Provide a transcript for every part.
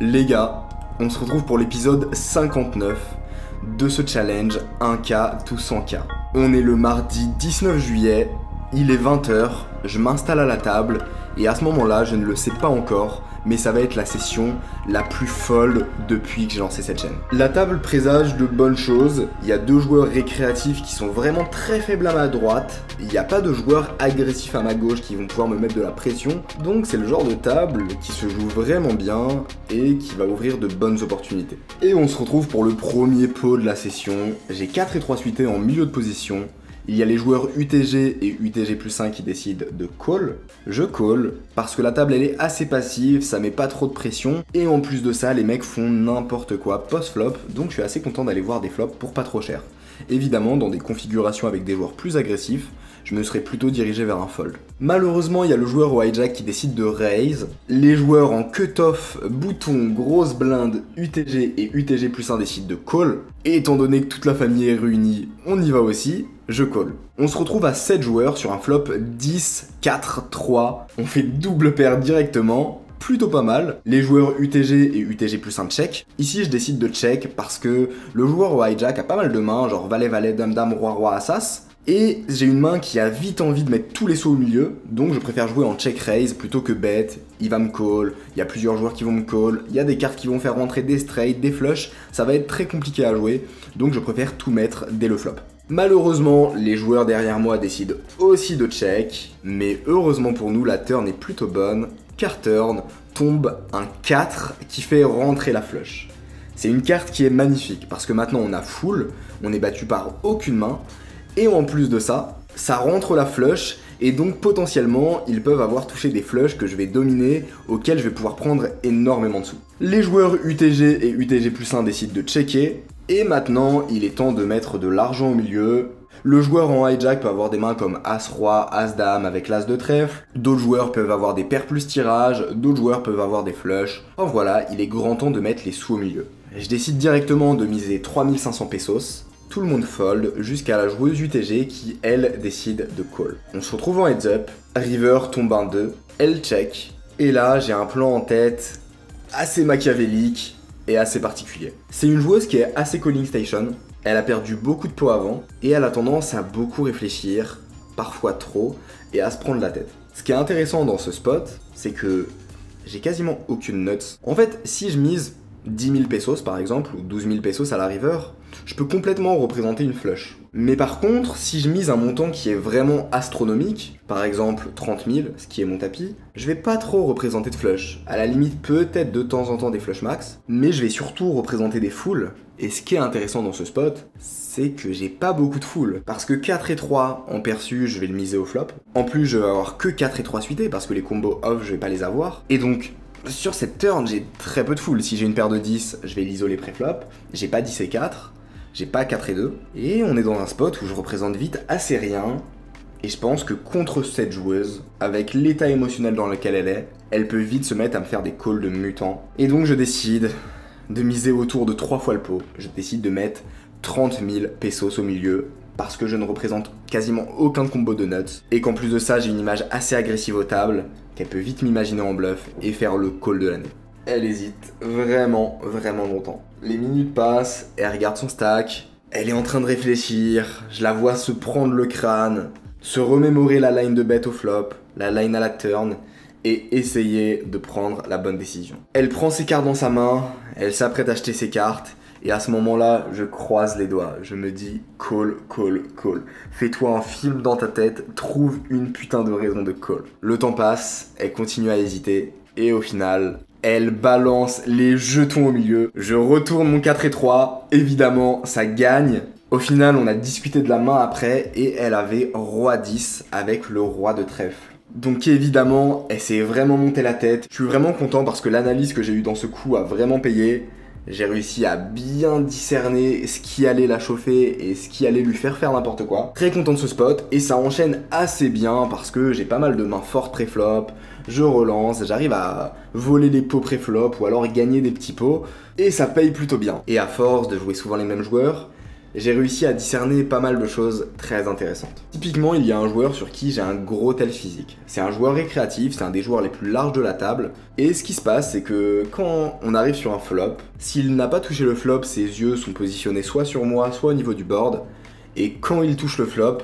Les gars, on se retrouve pour l'épisode 59 de ce challenge 1K to 100K. On est le mardi 19 juillet, il est 20h, je m'installe à la table et à ce moment-là, je ne le sais pas encore, mais ça va être la session la plus folle depuis que j'ai lancé cette chaîne. La table présage de bonnes choses, il y a 2 joueurs récréatifs qui sont vraiment très faibles à ma droite, il n'y a pas de joueurs agressifs à ma gauche qui vont pouvoir me mettre de la pression, donc c'est le genre de table qui se joue vraiment bien et qui va ouvrir de bonnes opportunités. Et on se retrouve pour le premier pot de la session, j'ai 4 et 3 suités en milieu de position. Il y a les joueurs UTG et UTG plus 1 qui décident de call. Je call parce que la table elle est assez passive, ça met pas trop de pression. Et en plus de ça, les mecs font n'importe quoi post-flop, donc je suis assez content d'aller voir des flops pour pas trop cher. Évidemment, dans des configurations avec des joueurs plus agressifs, je me serais plutôt dirigé vers un fold. Malheureusement, il y a le joueur au hijack qui décide de raise. Les joueurs en cut-off, bouton, grosse blinde, UTG et UTG plus 1 décident de call. Et étant donné que toute la famille est réunie, on y va aussi. Je call. On se retrouve à 7 joueurs sur un flop 10, 4, 3. On fait double paire directement. Plutôt pas mal. Les joueurs UTG et UTG plus 1 check. Ici, je décide de check parce que le joueur au hijack a pas mal de mains, genre valet, valet, dame, dame, roi, roi, as. Et j'ai une main qui a vite envie de mettre tous les sauts au milieu, donc je préfère jouer en check raise plutôt que bet. Il va me call, il y a plusieurs joueurs qui vont me call, il y a des cartes qui vont faire rentrer des straight, des flush, ça va être très compliqué à jouer, donc je préfère tout mettre dès le flop. Malheureusement, les joueurs derrière moi décident aussi de check, mais heureusement pour nous, la turn est plutôt bonne, car turn tombe un 4 qui fait rentrer la flush. C'est une carte qui est magnifique, parce que maintenant on a full, on est battu par aucune main, et en plus de ça, ça rentre la flush, et donc potentiellement, ils peuvent avoir touché des flushs que je vais dominer, auxquels je vais pouvoir prendre énormément de sous. Les joueurs UTG et UTG plus 1 décident de checker, et maintenant, il est temps de mettre de l'argent au milieu. Le joueur en hijack peut avoir des mains comme As-Roi, As-Dame avec l'As de trèfle. D'autres joueurs peuvent avoir des paires plus tirage, d'autres joueurs peuvent avoir des flushs. Oh voilà, il est grand temps de mettre les sous au milieu. Je décide directement de miser 3500 pesos. Tout le monde fold jusqu'à la joueuse UTG qui, elle, décide de call. On se retrouve en heads up, river tombe un 2, elle check, et là j'ai un plan en tête assez machiavélique et assez particulier. C'est une joueuse qui est assez calling station, elle a perdu beaucoup de pots avant, et elle a tendance à beaucoup réfléchir, parfois trop, et à se prendre la tête. Ce qui est intéressant dans ce spot, c'est que j'ai quasiment aucune nuts. En fait, si je mise 10 000 pesos par exemple, ou 12 000 pesos à la river, je peux complètement représenter une flush. Mais par contre, si je mise un montant qui est vraiment astronomique, par exemple 30 000, ce qui est mon tapis, je vais pas trop représenter de flush. À la limite, peut-être de temps en temps des flush max, mais je vais surtout représenter des fulls. Et ce qui est intéressant dans ce spot, c'est que j'ai pas beaucoup de full. Parce que 4 et 3 en perçu, je vais le miser au flop. En plus, je vais avoir que 4 et 3 suités, parce que les combos off, je vais pas les avoir. Et donc, sur cette turn, j'ai très peu de full. Si j'ai une paire de 10, je vais l'isoler pré-flop. J'ai pas 10 et 4. J'ai pas 4 et 2. Et on est dans un spot où je représente vite assez rien. Et je pense que contre cette joueuse, avec l'état émotionnel dans lequel elle peut vite se mettre à me faire des calls de mutant. Et donc je décide de miser autour de 3 fois le pot. Je décide de mettre 30 000 pesos au milieu. Parce que je ne représente quasiment aucun combo de nuts. Et qu'en plus de ça, j'ai une image assez agressive aux tables, qu'elle peut vite m'imaginer en bluff et faire le call de l'année. Elle hésite vraiment, vraiment longtemps. Les minutes passent, elle regarde son stack, elle est en train de réfléchir, je la vois se prendre le crâne, se remémorer la line de bet au flop, la line à la turn, et essayer de prendre la bonne décision. Elle prend ses cartes dans sa main, elle s'apprête à acheter ses cartes, et à ce moment-là, je croise les doigts. Je me dis call, call, call. Fais-toi un film dans ta tête, trouve une putain de raison de call. Le temps passe, elle continue à hésiter, et au final, elle balance les jetons au milieu. Je retourne mon 4 et 3, évidemment, ça gagne. Au final, on a discuté de la main après, et elle avait roi 10 avec le roi de trèfle. Donc évidemment, elle s'est vraiment montée la tête. Je suis vraiment content parce que l'analyse que j'ai eue dans ce coup a vraiment payé. J'ai réussi à bien discerner ce qui allait la chauffer et ce qui allait lui faire n'importe quoi. Très content de ce spot et ça enchaîne assez bien parce que j'ai pas mal de mains fortes pré-flop. Je relance, j'arrive à voler les pots pré-flop ou alors gagner des petits pots et ça paye plutôt bien. Et à force de jouer souvent les mêmes joueurs, j'ai réussi à discerner pas mal de choses très intéressantes. Typiquement, il y a un joueur sur qui j'ai un gros tel physique. C'est un joueur récréatif, c'est un des joueurs les plus larges de la table, et ce qui se passe, c'est que quand on arrive sur un flop, s'il n'a pas touché le flop, ses yeux sont positionnés soit sur moi, soit au niveau du board, et quand il touche le flop,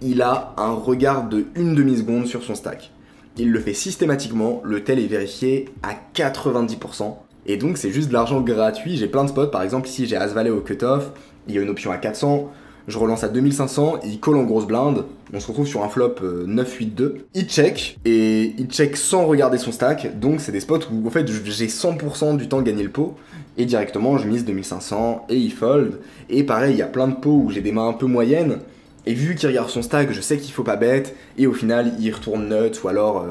il a un regard de une demi-seconde sur son stack. Il le fait systématiquement, le tel est vérifié à 90%, et donc c'est juste de l'argent gratuit. J'ai plein de spots, par exemple ici j'ai As-Valet au cutoff, il y a une option à 400, je relance à 2500, il colle en grosse blinde, on se retrouve sur un flop 9-8-2. Il check, et il check sans regarder son stack, donc c'est des spots où en fait j'ai 100% du temps de gagner le pot, et directement je mise 2500, et il fold, et pareil, il y a plein de pots où j'ai des mains un peu moyennes, et vu qu'il regarde son stack, je sais qu'il faut pas bet, et au final il retourne nut, ou alors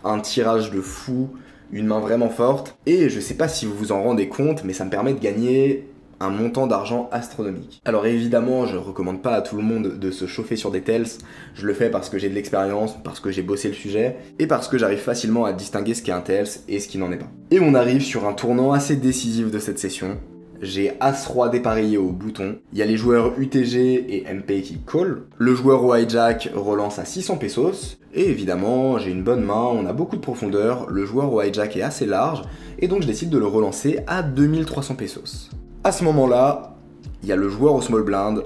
un tirage de fou, une main vraiment forte, et je sais pas si vous vous en rendez compte, mais ça me permet de gagner un montant d'argent astronomique. Alors évidemment, je recommande pas à tout le monde de se chauffer sur des tails, je le fais parce que j'ai de l'expérience, parce que j'ai bossé le sujet, et parce que j'arrive facilement à distinguer ce qui est un tails et ce qui n'en est pas. Et on arrive sur un tournant assez décisif de cette session. J'ai As-Roi dépareillé au bouton, il y a les joueurs UTG et MP qui call, le joueur au hijack relance à 600 pesos, et évidemment j'ai une bonne main, on a beaucoup de profondeur, le joueur au hijack est assez large, et donc je décide de le relancer à 2300 pesos. À ce moment-là, il y a le joueur au small blind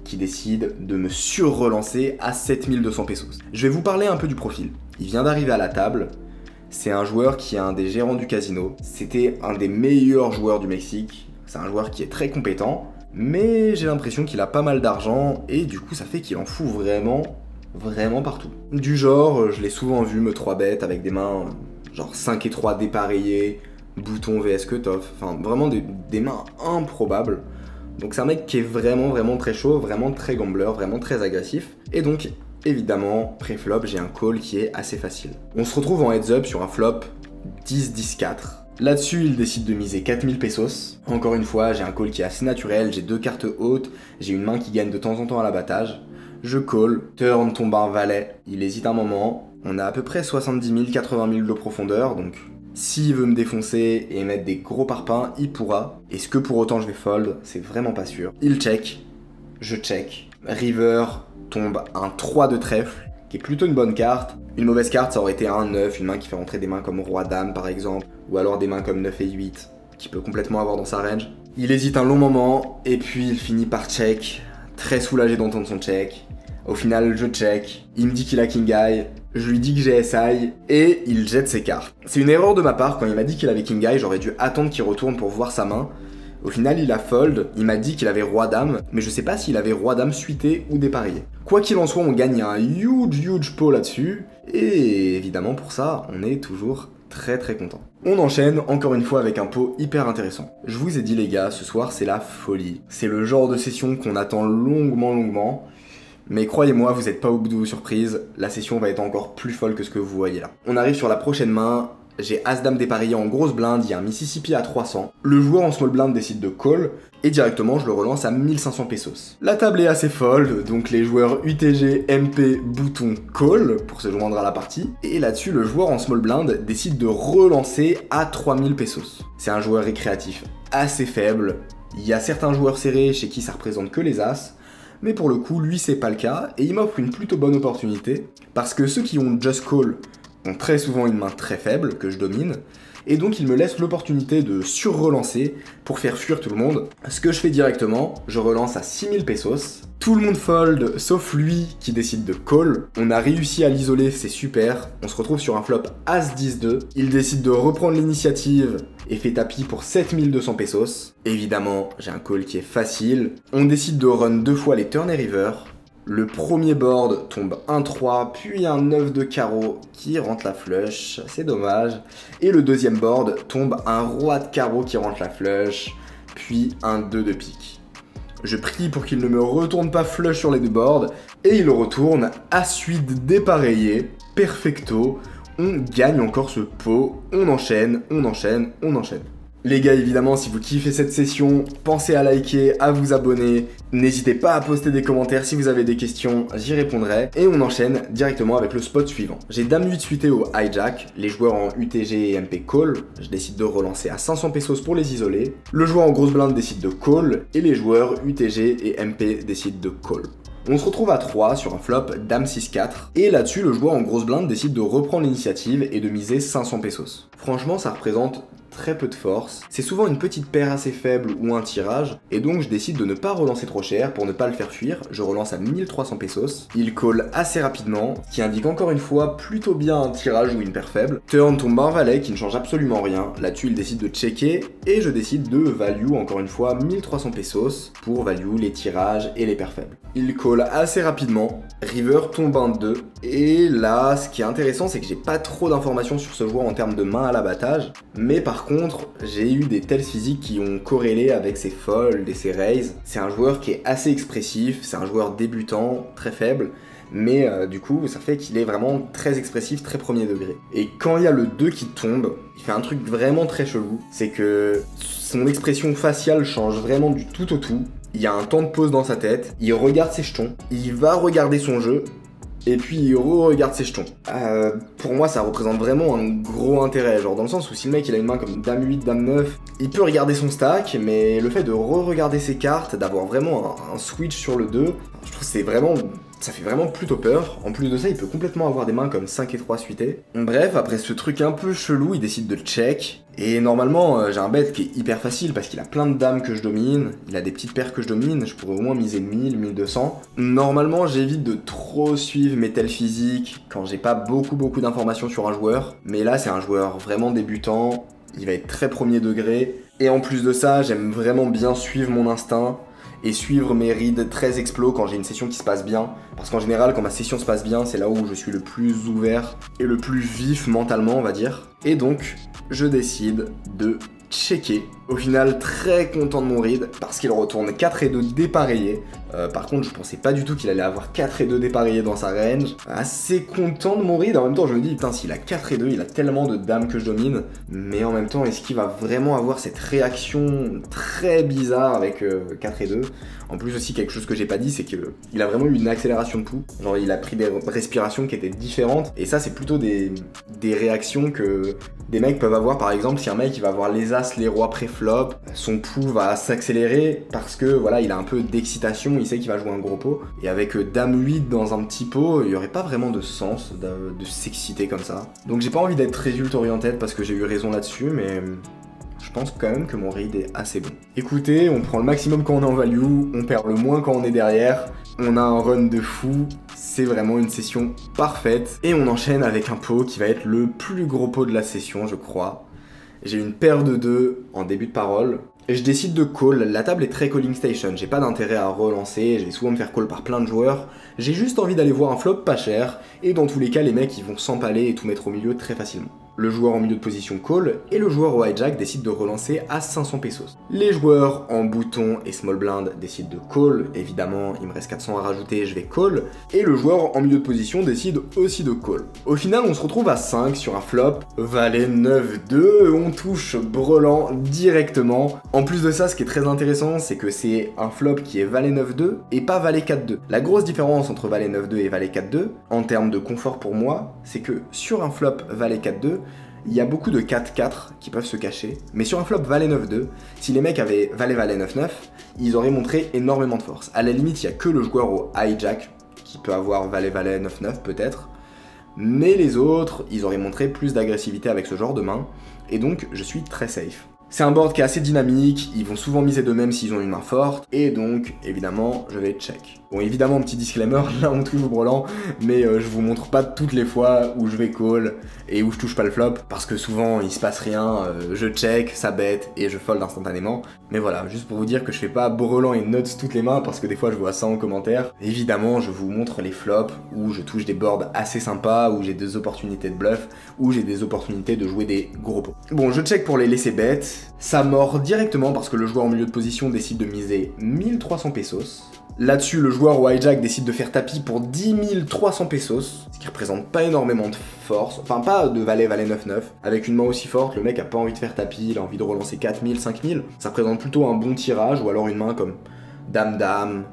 qui décide de me sur-relancer à 7200 pesos. Je vais vous parler un peu du profil. Il vient d'arriver à la table, c'est un joueur qui est un des gérants du casino, c'était un des meilleurs joueurs du Mexique, c'est un joueur qui est très compétent, mais j'ai l'impression qu'il a pas mal d'argent et du coup ça fait qu'il en fout vraiment partout. Du genre, je l'ai souvent vu me 3-bet avec des mains genre 5 et 3 dépareillées, bouton vs cutoff, enfin vraiment des mains improbables. Donc c'est un mec qui est vraiment très chaud, vraiment très gambler, vraiment très agressif. Et donc évidemment, pré-flop, j'ai un call qui est assez facile. On se retrouve en heads up sur un flop 10-10-4. Là-dessus, il décide de miser 4000 pesos. Encore une fois, j'ai un call qui est assez naturel, j'ai 2 cartes hautes, j'ai une main qui gagne de temps en temps à l'abattage. Je call, turn tombe un valet, il hésite un moment. On a à peu près 70 000, 80 000 de profondeur, donc s'il veut me défoncer et mettre des gros parpaings, il pourra. Est-ce que pour autant je vais fold? C'est vraiment pas sûr. Il check, je check. River tombe un 3 de trèfle, qui est plutôt une bonne carte. Une mauvaise carte, ça aurait été un 9, une main qui fait rentrer des mains comme Roi-Dame par exemple, ou alors des mains comme 9 et 8, qui peut complètement avoir dans sa range. Il hésite un long moment, et puis il finit par check, très soulagé d'entendre son check. Au final, je check, il me dit qu'il a King Eye, je lui dis que j'ai SI, et il jette ses cartes. C'est une erreur de ma part, quand il m'a dit qu'il avait King Eye, j'aurais dû attendre qu'il retourne pour voir sa main. Au final, il a fold, il m'a dit qu'il avait Roi-Dame, mais je sais pas s'il avait Roi-Dame suité ou dépareillé. Quoi qu'il en soit, on gagne un huge pot là-dessus, et évidemment pour ça, on est toujours très content. On enchaîne encore une fois avec un pot hyper intéressant. Je vous ai dit les gars, ce soir c'est la folie. C'est le genre de session qu'on attend longuement. Mais croyez-moi, vous n'êtes pas au bout de vos surprises, la session va être encore plus folle que ce que vous voyez là. On arrive sur la prochaine main, j'ai As-Dame dépareillé en grosse blinde, il y a un Mississippi à 300. Le joueur en small blind décide de call, et directement je le relance à 1500 pesos. La table est assez folle, donc les joueurs UTG, MP, bouton call pour se joindre à la partie. Et là-dessus, le joueur en small blind décide de relancer à 3000 pesos. C'est un joueur récréatif assez faible, il y a certains joueurs serrés chez qui ça représente que les As, mais pour le coup, lui c'est pas le cas, et il m'offre une plutôt bonne opportunité, parce que ceux qui ont just call ont très souvent une main très faible, que je domine, et donc il me laisse l'opportunité de sur-relancer pour faire fuir tout le monde. Ce que je fais directement, je relance à 6000 pesos, tout le monde fold, sauf lui qui décide de call. On a réussi à l'isoler, c'est super, on se retrouve sur un flop As-10-2, il décide de reprendre l'initiative et fait tapis pour 7200 pesos. Évidemment, j'ai un call qui est facile, on décide de run 2 fois les turn et river. Le premier board tombe un 3, puis un 9 de carreau qui rentre la flush, c'est dommage. Et le deuxième board tombe un roi de carreau qui rentre la flush, puis un 2 de pique. Je prie pour qu'il ne me retourne pas flush sur les deux boards, et il retourne As-8 dépareillé, perfecto. On gagne encore ce pot, on enchaîne. Les gars, évidemment, si vous kiffez cette session, pensez à liker, à vous abonner. N'hésitez pas à poster des commentaires si vous avez des questions, j'y répondrai. Et on enchaîne directement avec le spot suivant. J'ai Dame 8 suité au hijack, les joueurs en UTG et MP call. Je décide de relancer à 500 pesos pour les isoler. Le joueur en grosse blinde décide de call, et les joueurs UTG et MP décident de call. On se retrouve à 3 sur un flop Dame 6-4, et là-dessus le joueur en grosse blinde décide de reprendre l'initiative et de miser 500 pesos. Franchement, ça représente très peu de force, c'est souvent une petite paire assez faible ou un tirage, et donc je décide de ne pas relancer trop cher pour ne pas le faire fuir, je relance à 1300 pesos, il call assez rapidement, ce qui indique encore une fois plutôt bien un tirage ou une paire faible. Turn tombe un valet qui ne change absolument rien, là-dessus il décide de checker, et je décide de value encore une fois 1300 pesos pour value les tirages et les paires faibles. Il call assez rapidement, river tombe un 2, et là ce qui est intéressant c'est que j'ai pas trop d'informations sur ce joueur en termes de main à l'abattage, mais par contre, j'ai eu des tells physiques qui ont corrélé avec ses folds et ses raises. C'est un joueur qui est assez expressif, c'est un joueur débutant, très faible, mais du coup, ça fait qu'il est vraiment très expressif, très premier degré. Et quand il y a le 2 qui tombe, il fait un truc vraiment très chelou, c'est que son expression faciale change vraiment du tout au tout. Il y a un temps de pause dans sa tête, il regarde ses jetons, il va regarder son jeu, et puis il re-regarde ses jetons. Pour moi ça représente vraiment un gros intérêt, genre dans le sens où si le mec il a une main comme Dame 8, Dame 9, il peut regarder son stack, mais le fait de re-regarder ses cartes, d'avoir vraiment un switch sur le 2, je trouve que c'est vraiment... ça fait vraiment plutôt peur. En plus de ça, il peut complètement avoir des mains comme 5 et 3 suitées. Bref, après ce truc un peu chelou, il décide de check. Et normalement, j'ai un bet qui est hyper facile parce qu'il a plein de dames que je domine, il a des petites paires que je domine, je pourrais au moins miser 1000, 1200. Normalement, j'évite de trop suivre mes tells physiques quand j'ai pas beaucoup d'informations sur un joueur. Mais là, c'est un joueur vraiment débutant, il va être très premier degré. Et en plus de ça, j'aime vraiment bien suivre mon instinct et suivre mes reads très explos quand j'ai une session qui se passe bien. Parce qu'en général, quand ma session se passe bien, c'est là où je suis le plus ouvert et le plus vif mentalement, on va dire. Et donc, je décide de checker. Au final, très content de mon read parce qu'il retourne 4 et 2 dépareillés. Par contre, je pensais pas du tout qu'il allait avoir 4 et 2 dépareillés dans sa range. Assez content de mon read. En même temps, je me dis, putain, s'il a 4 et 2, il a tellement de dames que je domine. Mais en même temps, est-ce qu'il va vraiment avoir cette réaction très bizarre avec 4 et 2? En plus aussi, quelque chose que j'ai pas dit, c'est qu'il a vraiment eu une accélération de pouls. Genre, il a pris des respirations qui étaient différentes. Et ça, c'est plutôt des réactions que des mecs peuvent avoir. Par exemple, si un mec il va avoir les as, les rois pré-flop, son pouls va s'accélérer parce que voilà, il a un peu d'excitation, il sait qu'il va jouer un gros pot. Et avec Dame 8 dans un petit pot, il y aurait pas vraiment de sens de s'exciter comme ça. Donc j'ai pas envie d'être résultat oriented parce que j'ai eu raison là-dessus, mais je pense quand même que mon read est assez bon. Écoutez, on prend le maximum quand on est en value, on perd le moins quand on est derrière, on a un run de fou, c'est vraiment une session parfaite. Et on enchaîne avec un pot qui va être le plus gros pot de la session, je crois. J'ai une paire de 2 en début de parole. Et je décide de call, la table est très calling station, j'ai pas d'intérêt à relancer, je vais souvent me faire call par plein de joueurs. J'ai juste envie d'aller voir un flop pas cher, et dans tous les cas les mecs ils vont s'empaler et tout mettre au milieu très facilement. Le joueur en milieu de position call, et le joueur au hijack décide de relancer à 500 pesos. Les joueurs en bouton et small blind décident de call, évidemment il me reste 400 à rajouter, je vais call, et le joueur en milieu de position décide aussi de call. Au final on se retrouve à 5 sur un flop, valet 9-2, on touche brelan directement. En plus de ça, ce qui est très intéressant, c'est que c'est un flop qui est valet 9-2 et pas valet 4-2. La grosse différence entre valet 9-2 et valet 4-2, en termes de confort pour moi, c'est que sur un flop valet 4-2, il y a beaucoup de 4-4 qui peuvent se cacher, mais sur un flop valet 9-2, si les mecs avaient valet 9-9, ils auraient montré énormément de force. À la limite, il n'y a que le joueur au hijack qui peut avoir valet 9-9 peut-être, mais les autres, ils auraient montré plus d'agressivité avec ce genre de main, et donc je suis très safe. C'est un board qui est assez dynamique, ils vont souvent miser d'eux-mêmes s'ils ont une main forte, et donc, évidemment, je vais check. Bon, évidemment, petit disclaimer, là on touche au brelan, mais je vous montre pas toutes les fois où je vais call et où je touche pas le flop, parce que souvent il se passe rien, je check, ça bête, et je fold instantanément. Mais voilà, juste pour vous dire que je fais pas brelan et nuts toutes les mains, parce que des fois je vois ça en commentaire. Évidemment, je vous montre les flops, où je touche des boards assez sympas, où j'ai des opportunités de bluff, où j'ai des opportunités de jouer des gros pots. Bon, je check pour les laisser bêtes. Ça mord directement parce que le joueur en milieu de position décide de miser 1300 pesos. Là-dessus, le joueur au hijack décide de faire tapis pour 10 300 pesos, ce qui représente pas énormément de force, enfin pas de valet 9-9. Avec une main aussi forte, le mec a pas envie de faire tapis, il a envie de relancer 4000, 5000. Ça représente plutôt un bon tirage, ou alors une main comme Dame-Dame,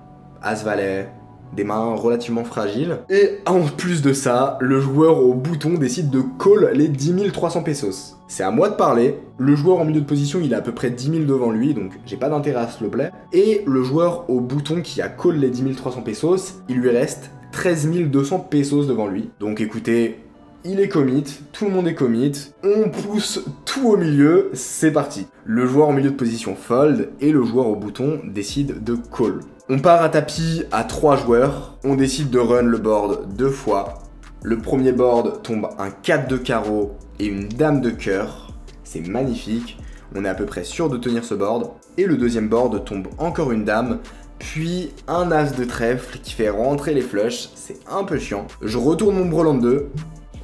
As-Valet, des mains relativement fragiles. Et en plus de ça, le joueur au bouton décide de call les 10 300 pesos. C'est à moi de parler, le joueur en milieu de position il a à peu près 10 000 devant lui, donc j'ai pas d'intérêt à slow play. Et le joueur au bouton qui a call les 10 300 pesos, il lui reste 13 200 pesos devant lui. Donc écoutez, il est commit, tout le monde est commit, on pousse tout au milieu, c'est parti. Le joueur en milieu de position fold et le joueur au bouton décide de call. On part à tapis à 3 joueurs, on décide de run le board 2 fois. Le premier board tombe un 4 de carreau et une dame de cœur, c'est magnifique, on est à peu près sûr de tenir ce board. Et le deuxième board tombe encore une dame, puis un as de trèfle qui fait rentrer les flushs, c'est un peu chiant. Je retourne mon brelan 2.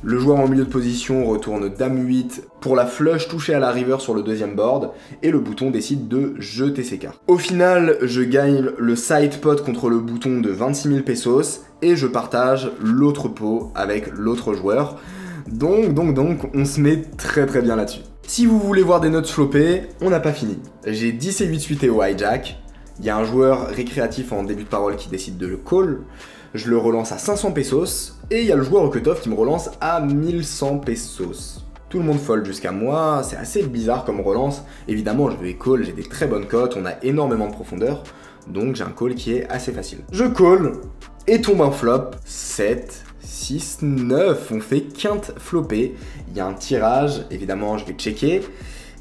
Le joueur en milieu de position retourne dame 8 pour la flush touchée à la river sur le deuxième board et le bouton décide de jeter ses cartes. Au final, je gagne le side pot contre le bouton de 26 000 pesos et je partage l'autre pot avec l'autre joueur. Donc, on se met très bien là-dessus. Si vous voulez voir des notes floppées, on n'a pas fini. J'ai 10 et 8 suités au hijack. Il y a un joueur récréatif en début de parole qui décide de le call. Je le relance à 500 pesos. Et il y a le joueur au cutoff qui me relance à 1100 pesos. Tout le monde fold jusqu'à moi, c'est assez bizarre comme relance. Évidemment, je vais call, j'ai des très bonnes cotes, on a énormément de profondeur. Donc j'ai un call qui est assez facile. Je call et tombe un flop. 7, 6, 9. On fait quinte floppée. Il y a un tirage, évidemment je vais checker.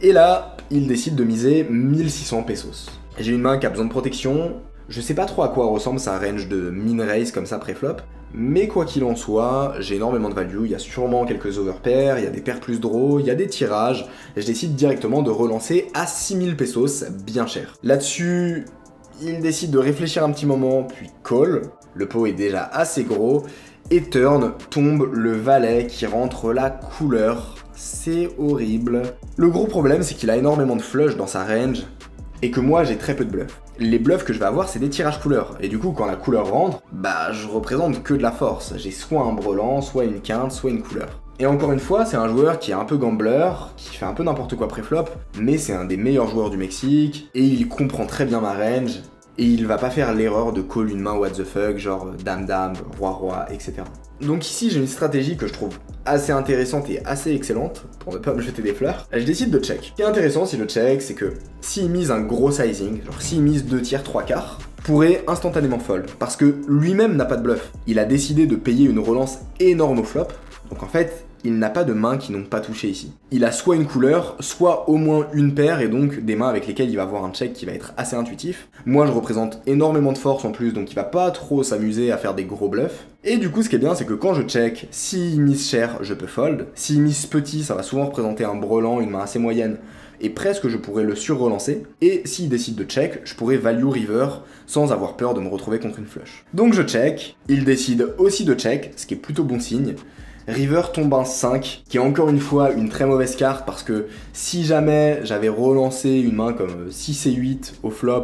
Et là, il décide de miser 1600 pesos. J'ai une main qui a besoin de protection. Je sais pas trop à quoi ressemble sa range de min-raise comme ça pré-flop. Mais quoi qu'il en soit, j'ai énormément de value, il y a sûrement quelques overpairs, il y a des paires plus draw, il y a des tirages, et je décide directement de relancer à 6000 pesos, bien cher. Là-dessus, il décide de réfléchir un petit moment, puis call. Le pot est déjà assez gros, et turn, tombe le valet qui rentre la couleur. C'est horrible. Le gros problème, c'est qu'il a énormément de flush dans sa range, et que moi j'ai très peu de bluffs. Les bluffs que je vais avoir c'est des tirages couleurs, et du coup quand la couleur rentre, bah je représente que de la force. J'ai soit un brelan, soit une quinte, soit une couleur. Et encore une fois, c'est un joueur qui est un peu gambler, qui fait un peu n'importe quoi pré-flop, mais c'est un des meilleurs joueurs du Mexique, et il comprend très bien ma range, et il va pas faire l'erreur de call une main what the fuck, genre dame-dame, roi-roi, etc. Donc ici j'ai une stratégie que je trouve assez intéressante et assez excellente, pour ne pas me jeter des fleurs. Je décide de check. Ce qui est intéressant si je check, c'est que s'il mise un gros sizing, genre s'il mise 2 tiers, 3 quarts, pourrait instantanément fold, parce que lui-même n'a pas de bluff. Il a décidé de payer une relance énorme au flop, donc en fait, il n'a pas de mains qui n'ont pas touché ici. Il a soit une couleur, soit au moins une paire, et donc des mains avec lesquelles il va avoir un check qui va être assez intuitif. Moi je représente énormément de force en plus, donc il va pas trop s'amuser à faire des gros bluffs. Et du coup ce qui est bien c'est que quand je check, s'il mise cher, je peux fold. S'il mise petit, ça va souvent représenter un brelan, une main assez moyenne, et presque je pourrais le sur-relancer. Et s'il décide de check, je pourrais value river sans avoir peur de me retrouver contre une flush. Donc je check, il décide aussi de check, ce qui est plutôt bon signe. River tombe un 5, qui est encore une fois une très mauvaise carte parce que si jamais j'avais relancé une main comme 6 et 8 au flop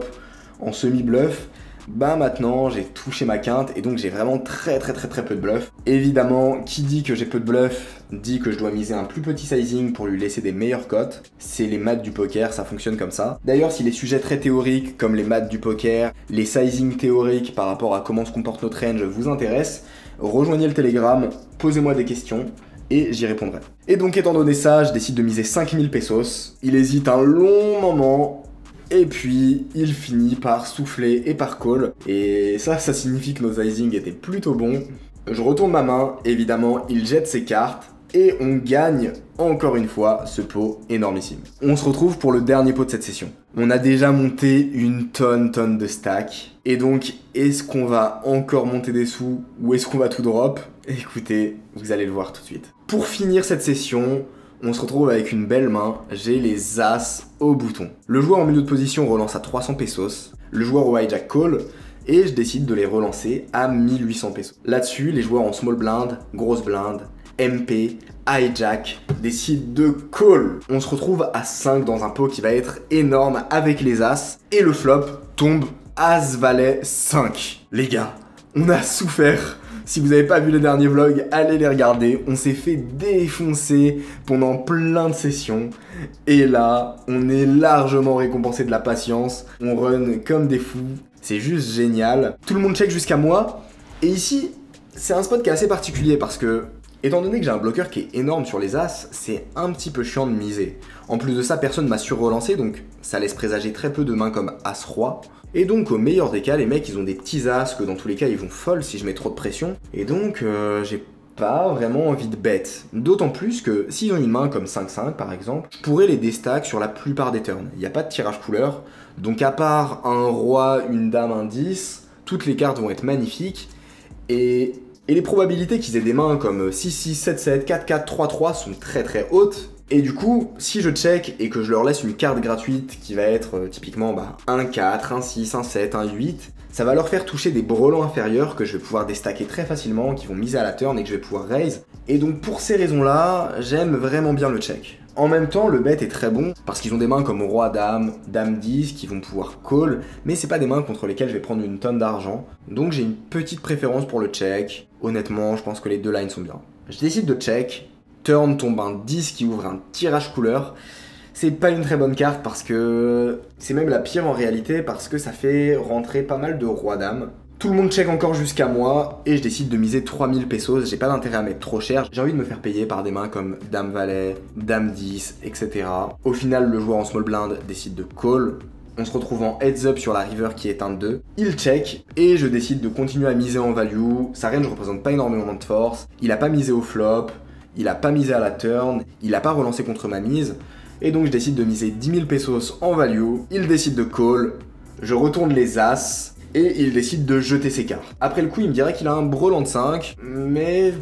en semi-bluff, bah maintenant j'ai touché ma quinte et donc j'ai vraiment très peu de bluff. Évidemment, qui dit que j'ai peu de bluff dit que je dois miser un plus petit sizing pour lui laisser des meilleures cotes. C'est les maths du poker, ça fonctionne comme ça. D'ailleurs, si les sujets très théoriques comme les maths du poker, les sizing théoriques par rapport à comment se comporte notre range vous intéressent, rejoignez le Telegram, posez-moi des questions et j'y répondrai. Et donc étant donné ça, je décide de miser 5000 pesos. Il hésite un long moment et puis il finit par souffler et par call. Et ça signifie que nos sizing étaient plutôt bons. Je retourne ma main, évidemment il jette ses cartes et on gagne encore une fois ce pot énormissime. On se retrouve pour le dernier pot de cette session. On a déjà monté une tonne de stacks. Et donc, est-ce qu'on va encore monter des sous ou est-ce qu'on va tout drop? Écoutez, vous allez le voir tout de suite. Pour finir cette session, on se retrouve avec une belle main. J'ai les as au bouton. Le joueur en milieu de position relance à 300 pesos. Le joueur au hijack call. Et je décide de les relancer à 1800 pesos. Là-dessus, les joueurs en small blind, grosse blind, MP, hijack décide de call. On se retrouve à 5 dans un pot qui va être énorme avec les as et le flop tombe As Valet 5. Les gars, on a souffert. Si vous n'avez pas vu les derniers vlogs, allez les regarder. On s'est fait défoncer pendant plein de sessions. Et là, on est largement récompensé de la patience. On run comme des fous. C'est juste génial. Tout le monde check jusqu'à moi. Et ici, c'est un spot qui est assez particulier parce que, étant donné que j'ai un bloqueur qui est énorme sur les As, c'est un petit peu chiant de miser. En plus de ça, personne m'a sur-relancé, donc ça laisse présager très peu de mains comme As-Roi. Et donc au meilleur des cas, les mecs ils ont des petits As que dans tous les cas ils vont fold si je mets trop de pression. Et donc j'ai pas vraiment envie de bet. D'autant plus que s'ils ont une main comme 5-5 par exemple, je pourrais les déstack sur la plupart des turns. Il n'y a pas de tirage couleur, donc à part un roi, une dame, un 10, toutes les cartes vont être magnifiques. Et les probabilités qu'ils aient des mains comme 6-6, 7-7, 4-4, 3-3 sont très très hautes. Et du coup, si je check et que je leur laisse une carte gratuite qui va être typiquement un 4, un 6, un 7, un 8, ça va leur faire toucher des brelans inférieurs que je vais pouvoir déstacker très facilement, qui vont miser à la turn et que je vais pouvoir raise. Et donc pour ces raisons-là, j'aime vraiment bien le check. En même temps, le bet est très bon parce qu'ils ont des mains comme roi, dame, dame 10 qui vont pouvoir call, mais c'est pas des mains contre lesquelles je vais prendre une tonne d'argent. Donc j'ai une petite préférence pour le check. Honnêtement, je pense que les deux lines sont bien. Je décide de check. Turn tombe un 10 qui ouvre un tirage couleur. C'est pas une très bonne carte parce que c'est même la pire en réalité parce que ça fait rentrer pas mal de roi-dame. Tout le monde check encore jusqu'à moi et je décide de miser 3000 pesos. J'ai pas d'intérêt à mettre trop cher. J'ai envie de me faire payer par des mains comme dame-valet, dame 10, etc. Au final, le joueur en small blind décide de call. On se retrouve en heads up sur la river qui est un 2. Il check et je décide de continuer à miser en value. Sa range représente pas énormément de force. Il a pas misé au flop. Il a pas misé à la turn, il a pas relancé contre ma mise, et donc je décide de miser 10 000 pesos en value, il décide de call, je retourne les As, et il décide de jeter ses cartes. Après le coup, il me dirait qu'il a un brelan de 5, mais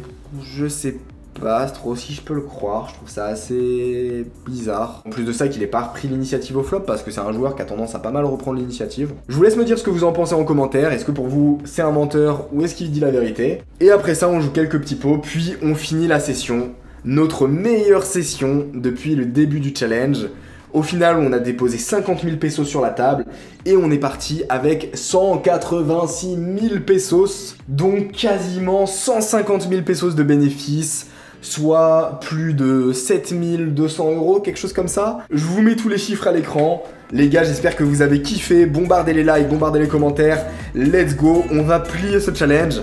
je sais pas trop si je peux le croire, je trouve ça assez bizarre. En plus de ça, qu'il ait pas repris l'initiative au flop, parce que c'est un joueur qui a tendance à pas mal reprendre l'initiative. Je vous laisse me dire ce que vous en pensez en commentaire, est-ce que pour vous c'est un menteur ou est-ce qu'il dit la vérité? Et après ça, on joue quelques petits pots, puis on finit la session. Notre meilleure session depuis le début du challenge. Au final, on a déposé 50 000 pesos sur la table et on est parti avec 186 000 pesos, donc quasiment 150 000 pesos de bénéfices, soit plus de 7200 €, quelque chose comme ça. Je vous mets tous les chiffres à l'écran. Les gars, j'espère que vous avez kiffé. Bombardez les likes, bombardez les commentaires. Let's go, on va plier ce challenge.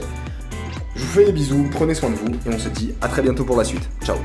Je vous fais des bisous, prenez soin de vous et on se dit à très bientôt pour la suite. Ciao.